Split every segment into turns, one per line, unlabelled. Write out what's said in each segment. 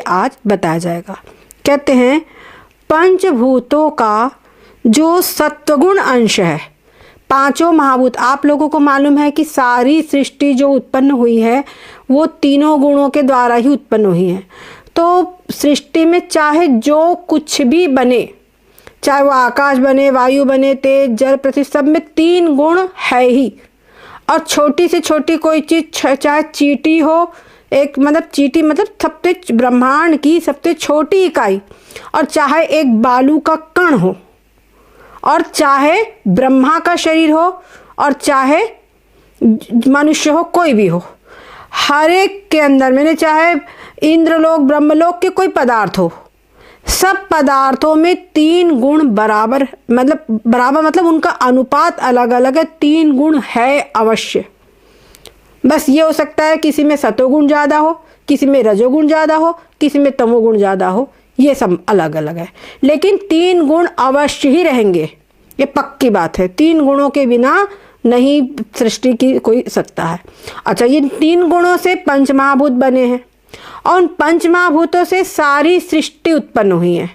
आज बताया जाएगा। कहते हैं पंचभूतों का जो सत्वगुण अंश है, पांचों महाभूत, आप लोगों को मालूम है कि सारी सृष्टि जो उत्पन्न हुई है वो तीनों गुणों के द्वारा ही उत्पन्न हुई है। तो सृष्टि में चाहे जो कुछ भी बने, चाहे वो आकाश बने, वायु बने, तेज, जल, पृथ्वी, सब में तीन गुण है ही। और छोटी से छोटी कोई चीज़, चाहे चींटी हो, एक मतलब चींटी मतलब सबसे ब्रह्मांड की सबसे छोटी इकाई, और चाहे एक बालू का कण हो, और चाहे ब्रह्मा का शरीर हो, और चाहे मनुष्य हो, कोई भी हो, हर एक के अंदर मैंने चाहे इंद्रलोक ब्रह्मलोक के कोई पदार्थ हो, सब पदार्थों में तीन गुण बराबर मतलब उनका अनुपात अलग अलग है, तीन गुण है अवश्य। बस ये हो सकता है किसी में सतोगुण ज़्यादा हो, किसी में रजोगुण ज़्यादा हो, किसी में तमोगुण ज़्यादा हो, ये सब अलग अलग है, लेकिन तीन गुण अवश्य ही रहेंगे, ये पक्की बात है। तीन गुणों के बिना नहीं सृष्टि की कोई सत्ता है। अच्छा, ये तीन गुणों से पंचमहाभूत बने हैं, और उन पंचमहाभूतों से सारी सृष्टि उत्पन्न हुई है।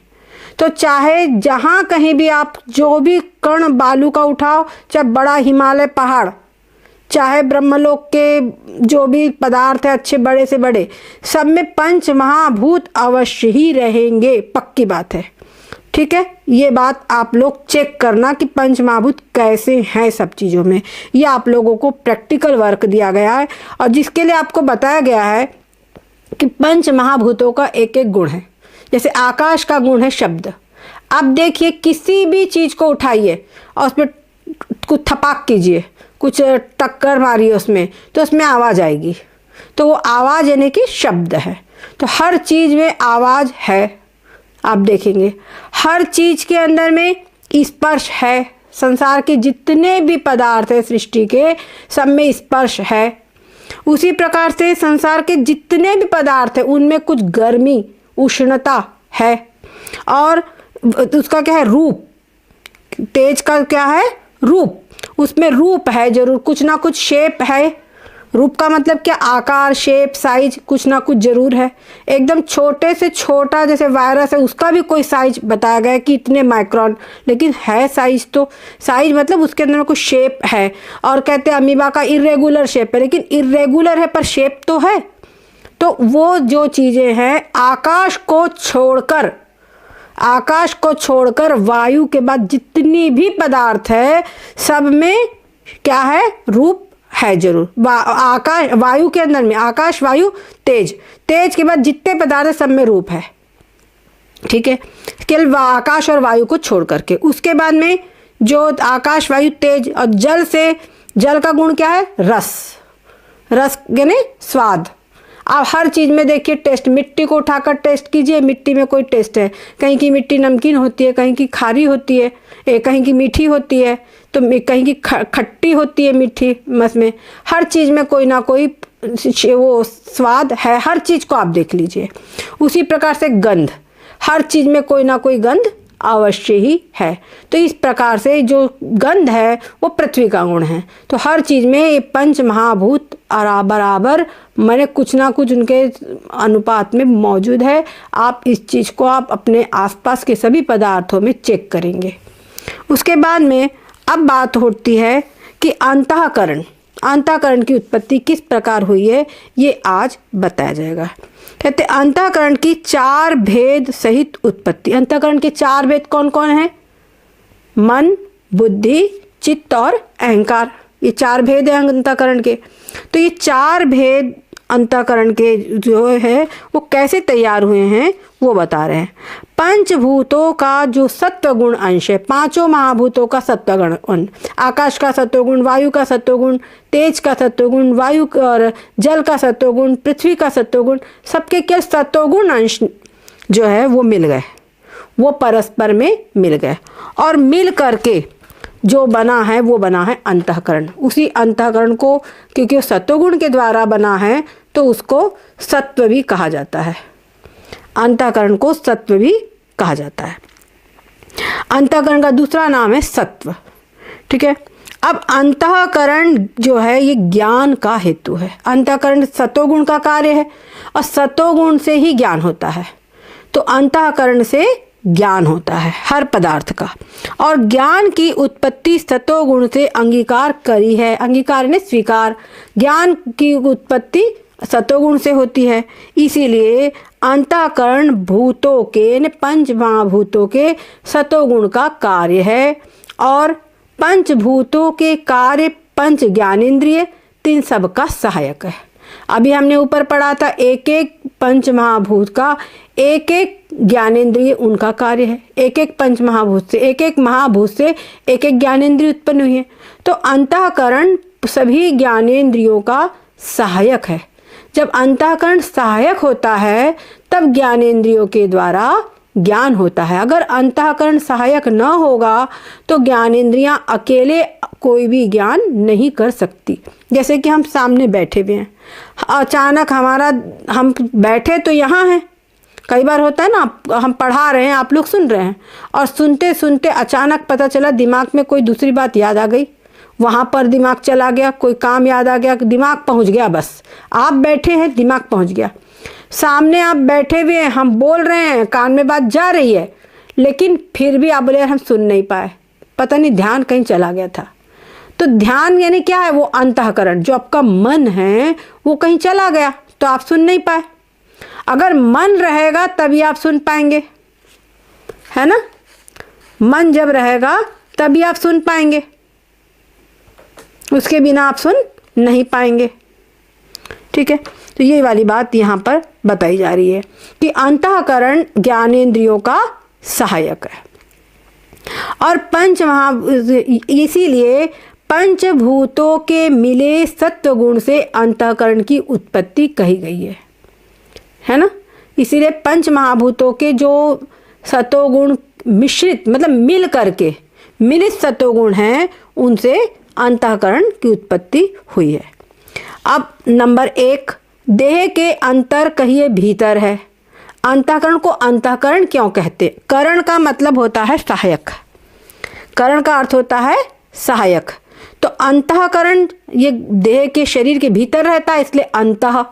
तो चाहे जहाँ कहीं भी आप जो भी कण बालू का उठाओ, चाहे बड़ा हिमालय पहाड़, चाहे ब्रह्मलोक के जो भी पदार्थ है अच्छे बड़े से बड़े, सब में पंच महाभूत अवश्य ही रहेंगे, पक्की बात है। ठीक है, ये बात आप लोग चेक करना कि पंच महाभूत कैसे हैं सब चीज़ों में। ये आप लोगों को प्रैक्टिकल वर्क दिया गया है, और जिसके लिए आपको बताया गया है कि पंच महाभूतों का एक एक गुण है। जैसे आकाश का गुण है शब्द। अब देखिए, किसी भी चीज़ को उठाइए और उसमें कुछ थपाक कीजिए, कुछ टक्कर मारिए उसमें, तो उसमें आवाज़ आएगी। तो वो आवाज़ यानी कि शब्द है। तो हर चीज़ में आवाज़ है, आप देखेंगे हर चीज़ के अंदर में स्पर्श है। संसार के जितने भी पदार्थ है सृष्टि के, सब में स्पर्श है। उसी प्रकार से संसार के जितने भी पदार्थ है उनमें कुछ गर्मी, उष्णता है, और उसका क्या है, रूप। तेज का क्या है, रूप। उसमें रूप है जरूर, कुछ ना कुछ शेप है। रूप का मतलब क्या, आकार, शेप, साइज, कुछ ना कुछ जरूर है। एकदम छोटे से छोटा जैसे वायरस है, उसका भी कोई साइज बताया गया है कि इतने माइक्रोन, लेकिन है साइज। तो साइज मतलब उसके अंदर कुछ शेप है। और कहते हैं अमीबा का इर्रेगुलर शेप है, लेकिन इर्रेगुलर है पर शेप तो है। तो वो जो चीज़ें हैं, आकाश को छोड़कर वायु के बाद जितनी भी पदार्थ है, सब में क्या है, रूप है जरूर। आकाश वायु के अंदर में आकाश, वायु, तेज, तेज के बाद जितने पदार्थ है सब में रूप है। ठीक है, केवल आकाश और वायु को छोड़ करके। उसके बाद में जो आकाश, वायु, तेज और जल से, जल का गुण क्या है, रस। रस यानी स्वाद। आप हर चीज़ में देखिए टेस्ट, मिट्टी को उठाकर टेस्ट कीजिए, मिट्टी में कोई टेस्ट है। कहीं की मिट्टी नमकीन होती है, कहीं की खारी होती है, कहीं की मीठी होती है, तो कहीं की खट्टी होती है मीठी। में हर चीज़ में कोई ना कोई वो स्वाद है, हर चीज़ को आप देख लीजिए। उसी प्रकार से गंध, हर चीज़ में कोई ना कोई गंध अवश्य ही है। तो इस प्रकार से जो गंध है वो पृथ्वी का गुण है। तो हर चीज़ में ये पंच महाभूत बराबर मैंने कुछ ना कुछ उनके अनुपात में मौजूद है। आप इस चीज़ को आप अपने आसपास के सभी पदार्थों में चेक करेंगे। उसके बाद में अब बात होती है कि अंतःकरण की उत्पत्ति किस प्रकार हुई है, ये आज बताया जाएगा। कहते अंतःकरण की चार भेद सहित उत्पत्ति। अंतःकरण के चार भेद कौन कौन है, मन, बुद्धि, चित्त और अहंकार। ये चार भेद है अंतःकरण के। तो ये चार भेद अंतःकरण के जो है वो कैसे तैयार हुए हैं वो बता रहे हैं। पंचभूतों का जो सत्वगुण अंश है, पांचों महाभूतों का सत्वगुण, आकाश का सत्वगुण, वायु का सत्वगुण, तेज का सत्वगुण, वायु और जल का सत्वगुण, पृथ्वी का सत्वगुण, सबके क्या सत्वगुण अंश जो है वो मिल गए, वो परस्पर में मिल गए, और मिल करके जो बना है वो बना है अंतःकरण। उसी अंतःकरण को क्योंकि वो सत्वगुण के द्वारा बना है तो उसको सत्व भी कहा जाता है। अंतःकरण को सत्व भी कहा जाता है। अंतःकरण का दूसरा नाम है सत्व। ठीक है, अब अंतःकरण जो है ये ज्ञान का हेतु है। अंतःकरण सतोगुण का कार्य है और सतोगुण से ही ज्ञान होता है। तो अंतःकरण से ज्ञान होता है हर पदार्थ का, और ज्ञान की उत्पत्ति सतोगुण से अंगीकार करी है। अंगीकार ने स्वीकार, ज्ञान की उत्पत्ति सतोगुण से होती है। इसीलिए अंतःकरण भूतों के पंच महाभूतों के सतोगुण का कार्य है, और पंचभूतों के कार्य पंच ज्ञानेंद्रिय तीन सब का सहायक है। अभी हमने ऊपर पढ़ा था एक एक पंच महाभूत का एक एक ज्ञानेंद्रिय उनका कार्य है। एक एक पंच महाभूत से, एक एक महाभूत से एक एक ज्ञानेंद्रिय उत्पन्न हुई है। तो अंतःकरण सभी ज्ञानेंद्रियों का सहायक है। जब अंतःकरण सहायक होता है तब ज्ञानेंद्रियों के द्वारा ज्ञान होता है। अगर अंतःकरण सहायक न होगा तो ज्ञानेंद्रियां अकेले कोई भी ज्ञान नहीं कर सकती। जैसे कि हम सामने बैठे हुए हैं, अचानक हम बैठे तो यहाँ हैं, कई बार होता है ना, हम पढ़ा रहे हैं, आप लोग सुन रहे हैं, और सुनते सुनते अचानक पता चला दिमाग में कोई दूसरी बात याद आ गई, वहाँ पर दिमाग चला गया, कोई काम याद आ गया, दिमाग पहुँच गया। बस आप बैठे हैं, दिमाग पहुँच गया। सामने आप बैठे हुए हैं, हम बोल रहे हैं, कान में बात जा रही है, लेकिन फिर भी आप बोले हम सुन नहीं पाए, पता नहीं ध्यान कहीं चला गया था। तो ध्यान यानी क्या है? वो अंतःकरण, जो आपका मन है वो कहीं चला गया तो आप सुन नहीं पाए। अगर मन रहेगा तभी आप सुन पाएंगे, है ना? मन जब रहेगा तभी आप सुन पाएंगे, उसके बिना आप सुन नहीं पाएंगे। ठीक है, तो ये वाली बात यहाँ पर बताई जा रही है कि अंतःकरण ज्ञानेंद्रियों का सहायक है। और इसीलिए पंचभूतों के मिले सत्वगुण से अंतःकरण की उत्पत्ति कही गई है ना? इसीलिए पंच महाभूतों के जो सतोगुण मिश्रित मतलब मिल करके मिलित सतोगुण हैं, उनसे अंतःकरण की उत्पत्ति हुई है। अब नंबर 1, देह के अंतर कहिए भीतर है। अंतःकरण को अंतःकरण क्यों कहते? करण का मतलब होता है सहायक, करण का अर्थ होता है सहायक। तो अंतःकरण ये देह के शरीर के भीतर रहता है, इसलिए अंतः।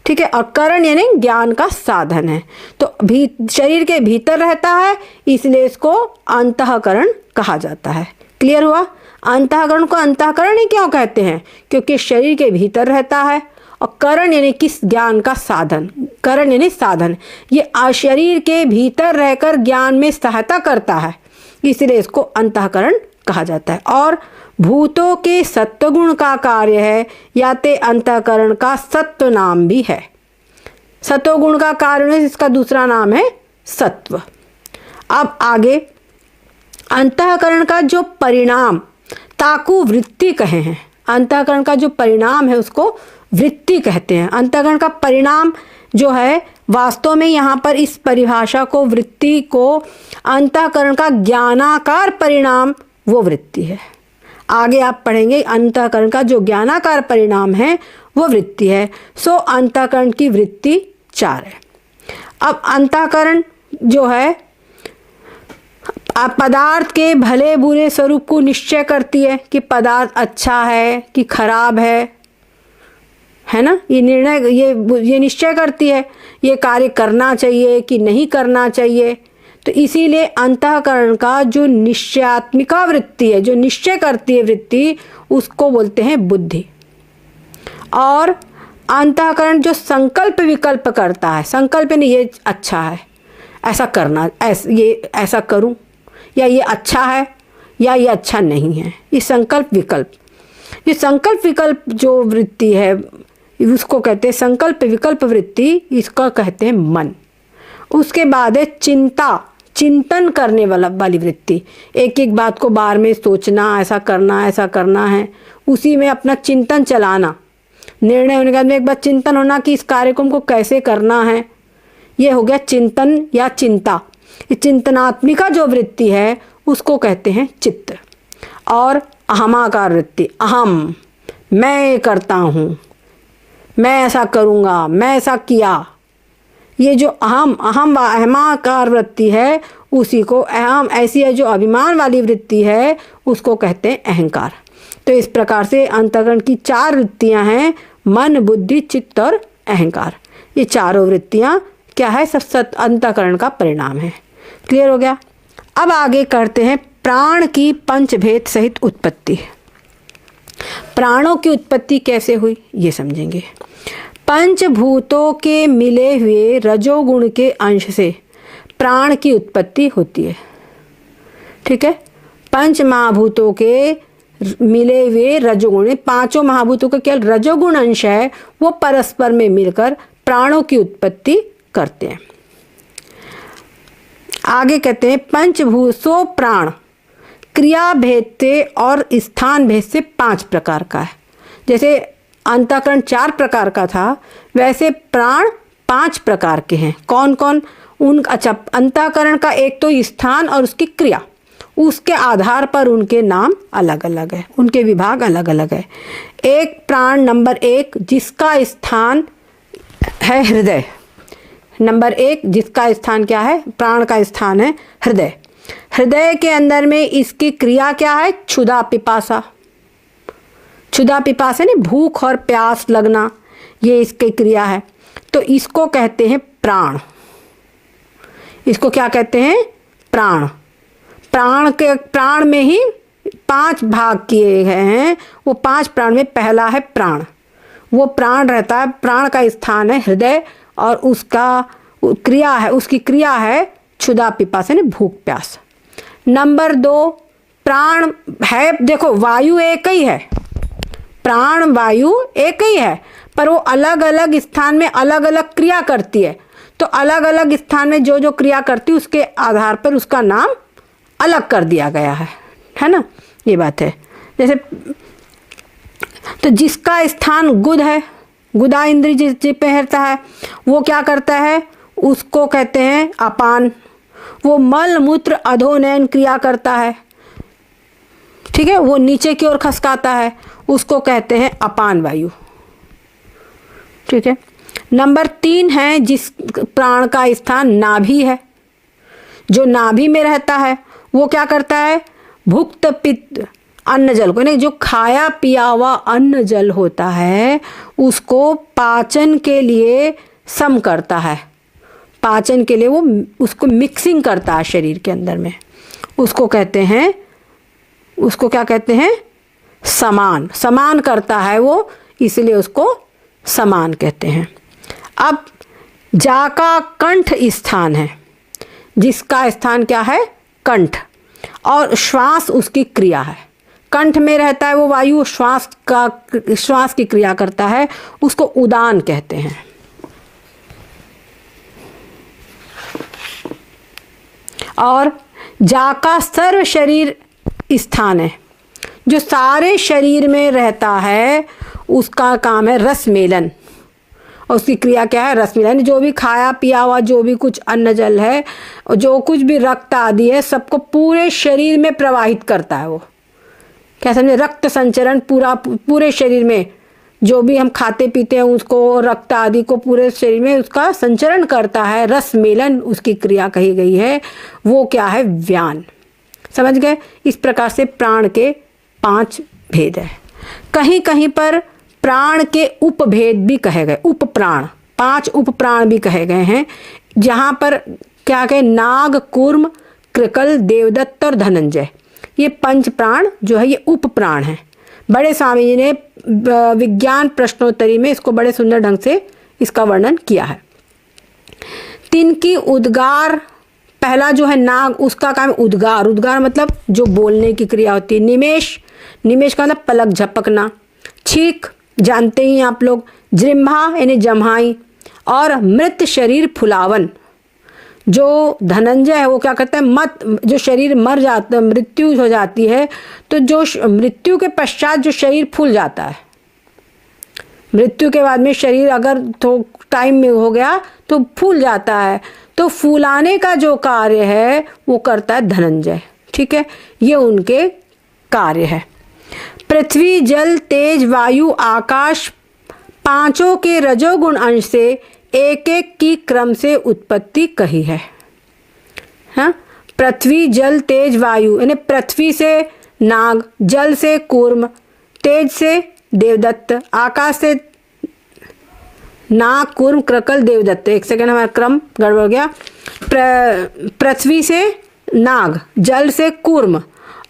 ठीक है, और करण यानी ज्ञान का साधन है, तो शरीर के भीतर रहता है, इसलिए इसको अंतःकरण कहा जाता है। क्लियर हुआ? अंतःकरण को अंतःकरण ही क्यों कहते हैं? क्योंकि शरीर के भीतर रहता है, और करण यानी किस ज्ञान का साधन, करण यानी साधन, ये शरीर के भीतर रहकर ज्ञान में सहायता करता है, इसलिए इसको अंतःकरण कहा जाता है। और भूतों के सत्वगुण का कार्य है, या ते अंतःकरण का सत्व नाम भी है। सत्वगुण का कार्य है, इसका दूसरा नाम है सत्व। अब आगे अंतःकरण का जो परिणाम ताकू वृत्ति कहे हैं, अंतःकरण का जो परिणाम है उसको वृत्ति कहते हैं। अंतःकरण का परिणाम जो है, वास्तव में यहाँ पर इस परिभाषा को, वृत्ति को, अंतःकरण का ज्ञानाकार परिणाम वो वृत्ति है। आगे आप पढ़ेंगे अंतःकरण का जो ज्ञानाकार परिणाम है वो वृत्ति है। सो अंतःकरण की वृत्ति 4 है। अब अंतःकरण जो है पदार्थ के भले बुरे स्वरूप को निश्चय करती है कि पदार्थ अच्छा है कि खराब है ना? ये निर्णय ये निश्चय करती है, ये कार्य करना चाहिए कि नहीं करना चाहिए। तो इसीलिए अंतःकरण का जो निश्चयात्मिका वृत्ति है, जो निश्चय करती है वृत्ति, उसको बोलते हैं बुद्धि। और अंतःकरण जो संकल्प विकल्प करता है, संकल्प नहीं ये अच्छा है ऐसा करना, ऐसा करूं, या ये अच्छा है या ये अच्छा नहीं है, ये संकल्प विकल्प। ये संकल्प विकल्प जो वृत्ति है उसको कहते हैं संकल्प विकल्प वृत्ति, इसका कहते हैं मन। उसके बाद है चिंतन करने वाली वृत्ति, एक एक बात को बार में सोचना, ऐसा करना है, उसी में अपना चिंतन चलाना, निर्णय होने के बाद में एक बार चिंतन होना कि इस कार्यक्रम को कैसे करना है, ये हो गया चिंतन या चिंता। ये चिंतनात्मिका जो वृत्ति है उसको कहते हैं चित्त। और अहमाकार वृत्ति, अहम, मैं करता हूँ, मैं ऐसा करूँगा, मैं ऐसा किया, ये जो अहमाकार वृत्ति है उसी को, अहम ऐसी है जो अभिमान वाली वृत्ति है उसको कहते हैं अहंकार। तो इस प्रकार से अंतःकरण की 4 वृत्तियां हैं, मन, बुद्धि, चित्त और अहंकार। ये चारों वृत्तियां क्या है, सब अंतःकरण का परिणाम है। क्लियर हो गया। अब आगे करते हैं प्राण की पंचभेद सहित उत्पत्ति। प्राणों की उत्पत्ति कैसे हुई ये समझेंगे। पंचभूतों के मिले हुए रजोगुण के अंश से प्राण की उत्पत्ति होती है। ठीक है, पंच महाभूतों के मिले हुए रजोगुण, पांचों महाभूतों का केवल रजोगुण अंश है, वो परस्पर में मिलकर प्राणों की उत्पत्ति करते हैं। आगे कहते हैं पंचभूतों प्राण क्रिया भेद से और स्थान भेद से 5 प्रकार का है। जैसे अंतःकरण 4 प्रकार का था, वैसे प्राण 5 प्रकार के हैं। कौन कौन उन, अच्छा, अंतःकरण का एक तो स्थान और उसकी क्रिया, उसके आधार पर उनके नाम अलग अलग है, उनके विभाग अलग अलग है। एक प्राण नंबर 1 जिसका स्थान है हृदय। नंबर 1 जिसका स्थान क्या है, प्राण का स्थान है हृदय। हृदय के अंदर में इसकी क्रिया क्या है, क्षुधा पिपासा। क्षुधा पिपासा ने भूख और प्यास लगना, ये इसकी क्रिया है। तो इसको कहते हैं प्राण। इसको क्या कहते हैं, प्राण। प्राण में ही 5 भाग किए गए हैं। वो 5 प्राण में पहला है प्राण। वो प्राण रहता है, प्राण का स्थान है हृदय और उसका क्रिया है, उसकी क्रिया है क्षुधा पिपासा ने भूख प्यास। नंबर 2 प्राण है, देखो वायु एक ही है, प्राण वायु एक ही है, पर वो अलग अलग स्थान में अलग अलग क्रिया करती है। तो अलग अलग स्थान में जो जो क्रिया करती है उसके आधार पर उसका नाम अलग कर दिया गया है ना, ये बात है। जैसे तो जिसका स्थान गुद है, गुदा इंद्री जिस पे रहता है, वो क्या करता है, उसको कहते हैं अपान। वो मल मूत्र अधोनयन क्रिया करता है, ठीक है, वो नीचे की ओर खसकाता है, उसको कहते हैं अपान वायु। ठीक है। नंबर 3 है जिस प्राण का स्थान नाभि है, जो नाभि में रहता है वो क्या करता है, भुक्त पित्त अन्न जल को, नहीं, जो खाया पिया हुआ अन्न जल होता है उसको पाचन के लिए सम करता है, पाचन के लिए वो उसको मिक्सिंग करता है शरीर के अंदर में, उसको कहते हैं, उसको क्या कहते हैं, समान। समान करता है वो, इसलिए उसको समान कहते हैं। अब जाका कंठ स्थान है, जिसका स्थान क्या है, कंठ, और श्वास उसकी क्रिया है। कंठ में रहता है वो वायु, श्वास की क्रिया करता है, उसको उदान कहते हैं। और जाका सर्व शरीर स्थान है, जो सारे शरीर में रहता है, उसका काम है रस मेलन, और उसकी क्रिया क्या है, रस मिलन। जो भी खाया पिया हुआ, जो भी कुछ अन्न जल है, जो कुछ भी रक्त आदि है, सबको पूरे शरीर में प्रवाहित करता है। वो क्या समझे, रक्त संचरण पूरे शरीर में, जो भी हम खाते पीते हैं उसको, रक्त आदि को पूरे शरीर में उसका संचरण करता है। रस मेलन उसकी क्रिया कही गई है, वो क्या है, व्यान। समझ गए। इस प्रकार से प्राण के 5 भेद है। कहीं कहीं पर प्राण के उपभेद भी कहे गए, उपप्राण, 5 उपप्राण भी कहे गए हैं, जहाँ पर क्या कहे, नाग, कूर्म, कृकल, देवदत्त और धनंजय, ये 5 प्राण जो है ये उपप्राण हैं। बड़े स्वामी जी ने विज्ञान प्रश्नोत्तरी में इसको बड़े सुंदर ढंग से इसका वर्णन किया है। तिनकी उद्गार, पहला जो है नाग, उसका काम उद्गार। उद्गार मतलब जो बोलने की क्रिया होती है। निमेश, निमेश का मतलब पलक झपकना। छीक जानते ही आप लोग। जृम्भा यानी जम्हाई। और मृत शरीर फुलावन, जो धनंजय है वो क्या करता है, मत, जो शरीर मर जाता, मृत्यु हो जाती है, तो जो मृत्यु के पश्चात जो शरीर फूल जाता है, मृत्यु के बाद में शरीर अगर तो टाइम में हो गया तो फूल जाता है, तो फूलाने का जो कार्य है वो करता है धनंजय। ठीक है, ये उनके कार्य है। पृथ्वी, जल, तेज, वायु, आकाश, 5 के रजोगुण अंश से एक एक की क्रम से उत्पत्ति कही है। हाँ, पृथ्वी, जल, तेज, वायु, यानी पृथ्वी से नाग, जल से कूर्म, तेज से देवदत्त, आकाश से नाग, कूर्म, क्रकल, देवदत्त। एक सेकंड, हमारा क्रम गड़बड़ हो गया। पृथ्वी से नाग, जल से कूर्म,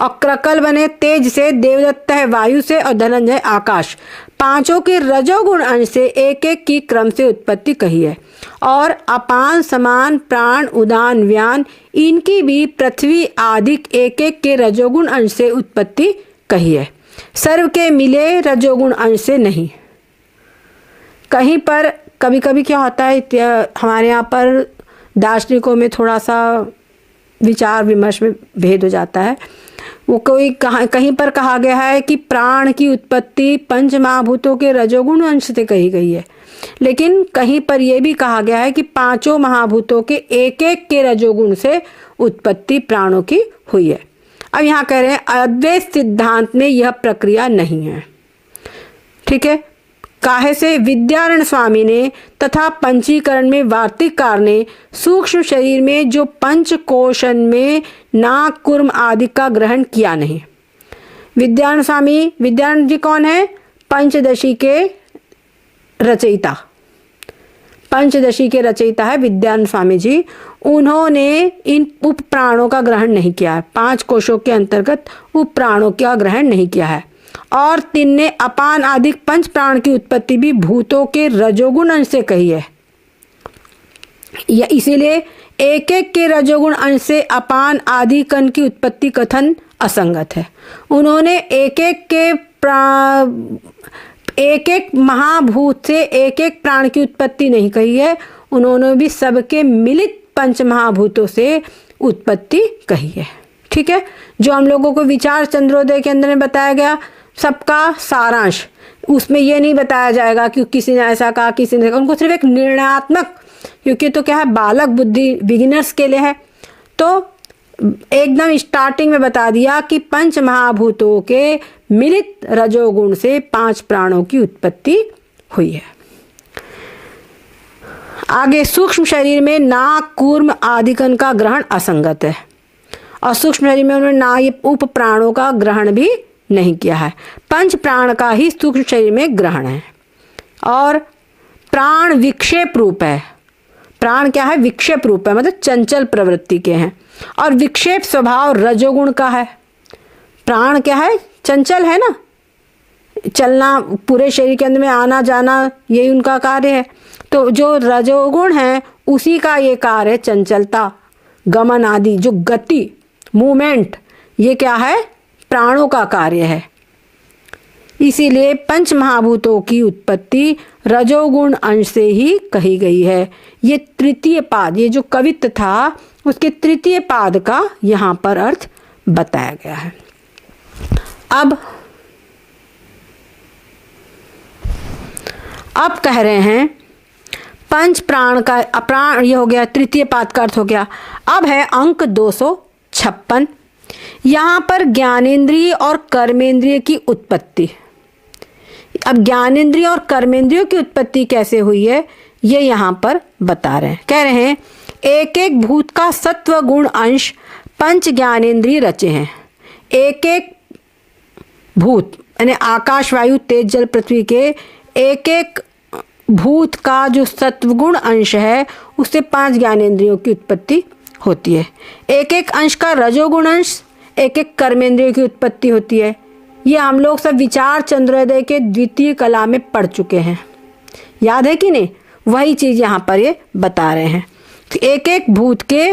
और क्रकल बने तेज से, देवदत्त है वायु से, और धनंजय आकाश। पांचों के रजोगुण अंश से एक एक की क्रम से उत्पत्ति कही है। और अपान, समान, प्राण, उदान, व्यान, इनकी भी पृथ्वी आदि एक एक के रजोगुण अंश से उत्पत्ति कही है। सर्व के मिले रजोगुण अंश से नहीं। कहीं पर कभी कभी क्या होता है, हमारे यहाँ पर दार्शनिकों में थोड़ा सा विचार विमर्श में भेद हो जाता है। वो कहीं पर कहा गया है कि प्राण की उत्पत्ति पंच महाभूतों के रजोगुण अंश से कही गई है, लेकिन कहीं पर यह भी कहा गया है कि पांचों महाभूतों के एक एक के रजोगुण से उत्पत्ति प्राणों की हुई है। अब यहाँ कह रहे हैं अद्वैत सिद्धांत में यह प्रक्रिया नहीं है। ठीक है, काहे से? विद्यारण्य स्वामी ने तथा पंचीकरण में वार्तिककार ने सूक्ष्म शरीर में जो पंच कोशन में नाग, कूर्म आदि का ग्रहण किया नहीं। विद्यारण्य स्वामी, विद्यारण्य जी कौन है? पंचदशी के रचयिता, पंचदशी के रचयिता है विद्यारण्य स्वामी जी। उन्होंने इन उप प्राणों का ग्रहण नहीं किया है, 5 कोशों के अंतर्गत उप प्राणों का ग्रहण नहीं किया है। और 3 ने अपान आदि पंच प्राण की उत्पत्ति भी भूतों के रजोगुण अंश से कही है। इसीलिए एक एक के रजोगुण अंश से अपान आदि कण की उत्पत्ति कथन असंगत है। उन्होंने एक एक महाभूत से एक एक प्राण की उत्पत्ति नहीं कही है, उन्होंने भी सबके मिलित पंच महाभूतों से उत्पत्ति कही है। ठीक है, जो हम लोगों को विचार चंद्रोदय के अंदर में बताया गया सबका सारांश, उसमें ये नहीं बताया जाएगा कि किसी ने ऐसा कहा, किसी ने, उनको सिर्फ एक निर्णयात्मक, क्योंकि तो क्या है, बालक बुद्धि बिगिनर्स के लिए है, तो एकदम स्टार्टिंग में बता दिया कि पंच महाभूतों के मिलित रजोगुण से 5 प्राणों की उत्पत्ति हुई है। आगे सूक्ष्म शरीर में नाग, कूर्म आदिकन का ग्रहण असंगत है, और सूक्ष्म शरीर में उन्होंने ना ये उप प्राणों का ग्रहण भी नहीं किया है। पंच प्राण का ही सूक्ष्म शरीर में ग्रहण है। और प्राण विक्षेप रूप है। प्राण क्या है? विक्षेप रूप है, मतलब चंचल प्रवृत्ति के हैं, और विक्षेप स्वभाव रजोगुण का है। प्राण क्या है? चंचल है ना, चलना, पूरे शरीर के अंदर में आना जाना, यही उनका कार्य है। तो जो रजोगुण है उसी का ये कार्य है, चंचलता, गमन आदि, जो गति, मूवमेंट, ये क्या है? प्राणों का कार्य है। इसीलिए पंच महाभूतों की उत्पत्ति रजोगुण अंश से ही कही गई है। ये तृतीय पाद, ये जो कवित्व था उसके तृतीय पाद का यहाँ पर अर्थ बताया गया है। अब कह रहे हैं पंच प्राण का अप्राण, ये हो गया तृतीय पाद का अर्थ हो गया। अब है अंक 256। यहाँ पर ज्ञानेंद्रिय और कर्मेंद्रिय की उत्पत्ति। अब ज्ञानेंद्रिय और कर्मेंद्रियों की उत्पत्ति कैसे हुई है ये यहाँ पर बता रहे हैं। कह रहे हैं एक एक भूत का सत्व गुण अंश पंच ज्ञानेंद्रिय रचे हैं। एक एक भूत यानी आकाश, वायु, तेज, जल, पृथ्वी के एक एक भूत का जो सत्वगुण अंश है उससे 5 ज्ञानेंद्रियों की उत्पत्ति होती है। एक एक अंश का रजोगुण अंश, एक एक कर्मेंद्रियों की उत्पत्ति होती है। ये हम लोग सब विचार चंद्रोदय के द्वितीय कला में पढ़ चुके हैं, याद है कि नहीं? वही चीज़ यहाँ पर ये बता रहे हैं। तो एक एक भूत के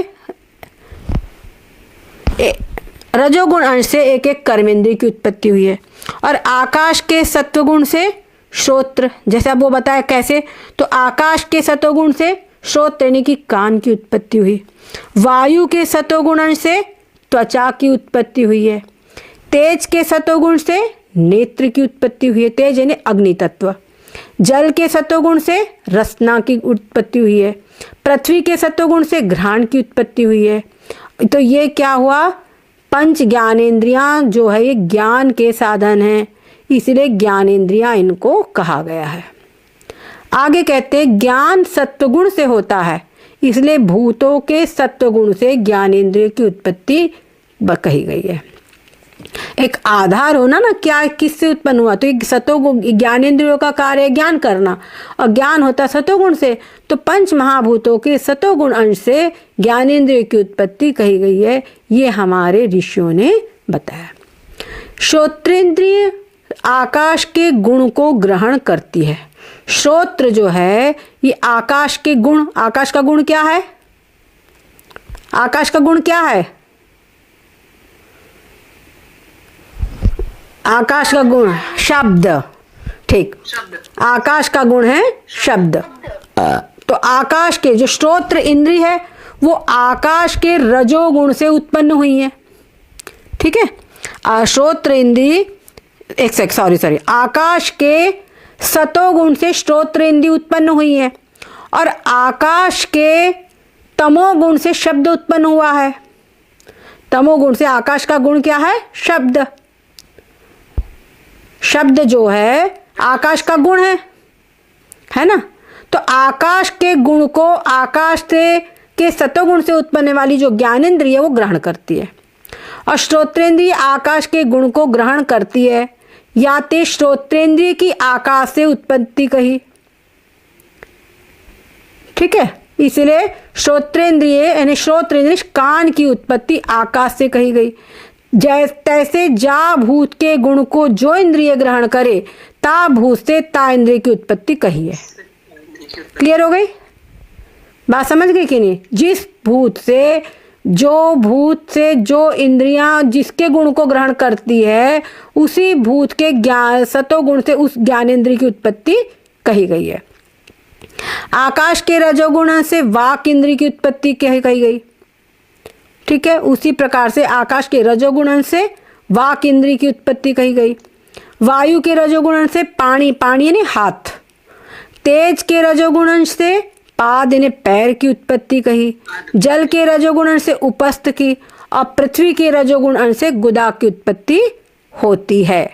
रजोगुण अंश से एक एक कर्मेंद्रिय की उत्पत्ति हुई है। और आकाश के सत्वगुण से श्रोत्र, जैसे अब वो बताया कैसे, तो आकाश के सत्वगुण से श्रोत्र यानी कि कान की उत्पत्ति हुई। वायु के सत्वगुण अंश से त्वचा की उत्पत्ति हुई है। तेज के सत्वगुण से नेत्र की उत्पत्ति हुई है, तेज यानी अग्नि तत्व। जल के सत्वगुण से रसना की उत्पत्ति हुई है। पृथ्वी के सत्वगुण से घ्राण की उत्पत्ति हुई है। तो ये क्या हुआ? पंच ज्ञानेंद्रियां जो है ये ज्ञान के साधन हैं, इसलिए ज्ञानेंद्रियां इनको कहा गया है। आगे कहते हैं ज्ञान सत्वगुण से होता है, इसलिए भूतों के सत्वगुण से ज्ञानेंद्रिय की उत्पत्ति कही गई है। एक आधार होना ना, क्या किससे उत्पन्न हुआ, तो एक सतोगुण, ज्ञानेंद्रियों का कार्य है ज्ञान करना, और ज्ञान होता सतोगुण से, तो पंच महाभूतों के सतोगुण अंश से ज्ञानेंद्रिय की उत्पत्ति कही गई है, ये हमारे ऋषियों ने बताया। श्रोत्रेंद्रिय आकाश के गुण को ग्रहण करती है। श्रोत्र जो है ये आकाश के गुण, आकाश का गुण क्या है, आकाश का गुण क्या है, आकाश का गुण शब्द, ठीक, आकाश का गुण है शब्द। तो आकाश के जो श्रोत्र इंद्री है वो आकाश के रजोगुण से उत्पन्न हुई है, ठीक है। श्रोत्र इंद्री सॉरी आकाश के सतोगुण से श्रोत्र इंद्री उत्पन्न हुई है, और आकाश के तमोगुण से शब्द उत्पन्न हुआ है। तमोगुण से आकाश का गुण क्या है, शब्द। शब्द जो है आकाश का गुण है ना। तो आकाश के गुण को आकाश से के सतोगुण से उत्पन्न वाली जो ज्ञानेंद्रिय है वो ग्रहण करती है, और श्रोत्रेंद्रिय आकाश के गुण को ग्रहण करती है, या ते श्रोत्रेंद्रिय की आकाश से उत्पत्ति कही, ठीक है। इसलिए श्रोत्रेंद्रिय यानी श्रोत्रेंद्रिय कान की उत्पत्ति आकाश से कही गई। तैसे जा भूत के गुण को जो इंद्रिय ग्रहण करे ता भूत से ता इंद्रिय की उत्पत्ति कही है। क्लियर हो गई बात, समझ गई कि नहीं। जिस भूत से जो इंद्रियां जिसके गुण को ग्रहण करती है उसी भूत के ज्ञान सतोगुण से उस ज्ञानेंद्रिय की उत्पत्ति कही गई है। आकाश के रजोगुण से वाक इंद्रिय की उत्पत्ति कही गई, ठीक है। उसी प्रकार से आकाश के रजोगुण से वाक इंद्रिय की उत्पत्ति कही गई। वायु के रजोगुण से पानी यानी हाथ, तेज के रजोगुण से पाद यानी पैर की उत्पत्ति कही, जल के रजोगुण से उपस्थ की, और पृथ्वी के रजोगुण से गुदा की उत्पत्ति होती है।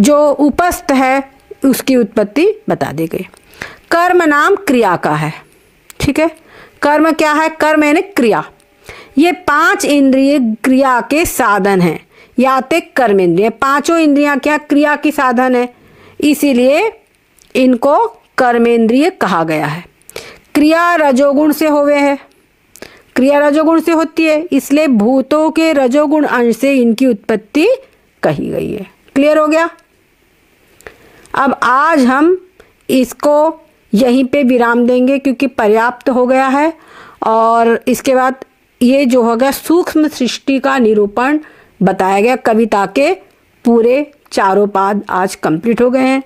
जो उपस्थ है उसकी उत्पत्ति बता दी गई। कर्म नाम क्रिया का है, ठीक है। कर्म क्या है, कर्म यानी क्रिया। ये 5 इंद्रिय क्रिया के साधन हैं, या ते कर्म इंद्रिय। 5 इंद्रियां क्या क्रिया की साधन है, इसीलिए इनको कर्मेंद्रिय कहा गया है। क्रिया रजोगुण से होवे है, क्रिया रजोगुण से होती है, इसलिए भूतों के रजोगुण अंश से इनकी उत्पत्ति कही गई है। क्लियर हो गया। अब आज हम इसको यहीं पे विराम देंगे क्योंकि पर्याप्त हो गया है, और इसके बाद ये जो होगा सूक्ष्म सृष्टि का निरूपण बताया गया। कविता के पूरे 4 पाद आज कंप्लीट हो गए हैं।